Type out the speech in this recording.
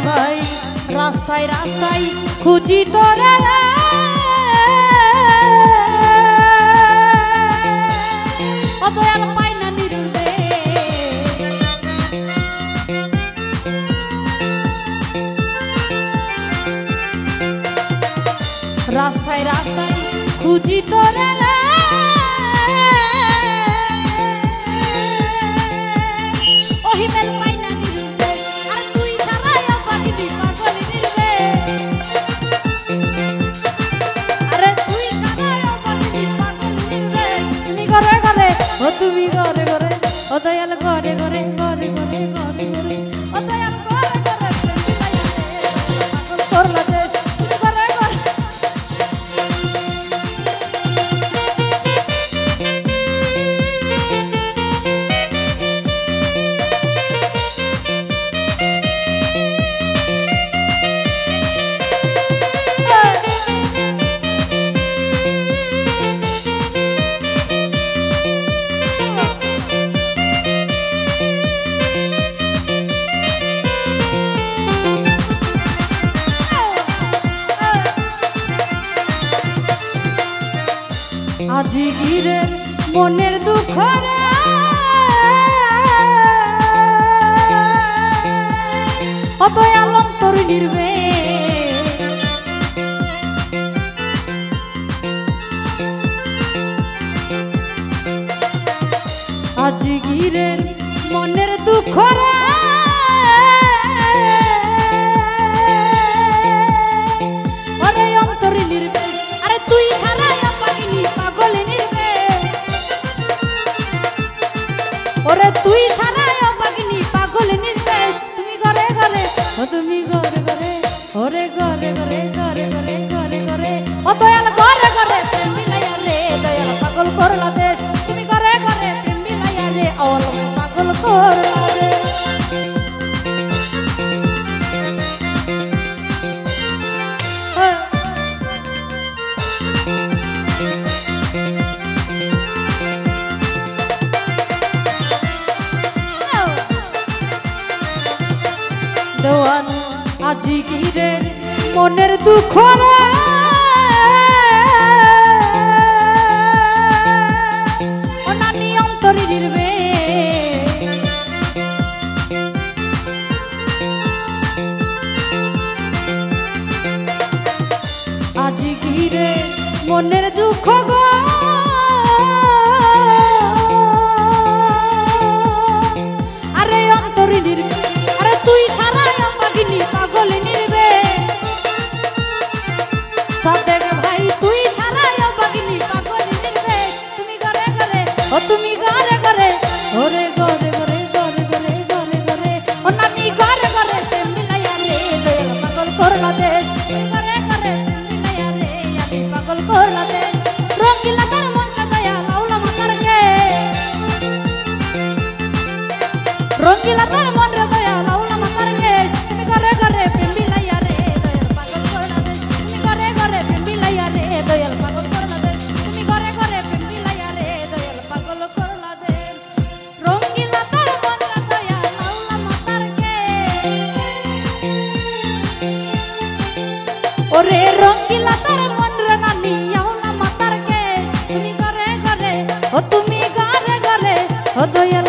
ভাই রাস্তায় রাস্তায় খুঁজি তোরে অদয়াল পাই না নিরুরে রাস্তায় রাস্তায় খুঁজি তোরে ওহিমেল পাই না নিরুরে আর তুই ছাড়া পাগলি পাগল নিরবে আরে তুই ছাড়া পাগলি পাগল নিরবে তুমি ঘরে ঘরে ও তুমি ঘরে ঘরে ও দয়াল ঘরে ঘরে ঘরে ঘরে ঘরে ঘরে ও দয়াল ঘরে ঘরে পাগল করলা দে তুমি ঘরে ঘরে আজি গিরের মনের দুঃখ রে অতয়াল অন্তর নির্বে আজি গিরের মনের দুঃখ রে আরে অন্তর নির্বে আরে তুই ছাড়া পাগলি পাগল নির্বে ওরে তুই ছাড়া পাগলি পাগল নির্বে তুমি ঘরে ঘরে ও তুমি ঘরে ঘরে ওরে ঘরে ঘরে ঘরে ঘরে ঘরে ঘরে ও দয়াল ঘরে ঘরে প্রেম মিলাইয়া রে দয়াল পাগল করলা দেশ তুমি ঘরে ঘরে প্রেম মিলাইয়া রে অল পাগল করলা রে দেওয়ান আজি গিরের মনের দুঃখ রে অনানি অন্তরে নির্বে আজি গিরের মনের দুঃখ গো আরে অন্তরে নির্বে আরে তুই ছাড়া পাগলি পাগল নির্বে সাদেক ভাই তুই ছাড়া পাগলি পাগল নির্বে তুমি ঘরে ঘরে ও তুমি ঘরে ঘরে ওরে ঘরে ঘরে ঘরে ঘরে ঘরে ঘরে ও নানি ঘরে ঘরে প্রেম মিলাইয়া রে দয়াল পাগল করলা দে তুমি ঘরে ঘরে প্রেম মিলাইয়া রে আমি পাগল করলা দে রঙ্গিলা তার মন কা দয়া লাউলা মাতার গে রঙ্গিলা তার মন রে দয়া লাউলা মাতার গে তুমি ঘরে ঘরে প্রেম মিলাইয়া রে দয়াল পাগল করলা দে তুমি ঘরে ঘরে প্রেম মিলাইয়া রে দয়াল পাগল করলা দে তুমি ঘরে ঘরে প্রেম মিলাইয়া রে দয়াল পাগল করলা দে রঙ্গিলা তার মন রে দয়া লাউলা মাতার গে ওরে রঙ্গিলা তার মন রে নানি লাউলা মাতার গে তুমি ঘরে ঘরে ও তুমি ঘরে ঘরে ও দয়াল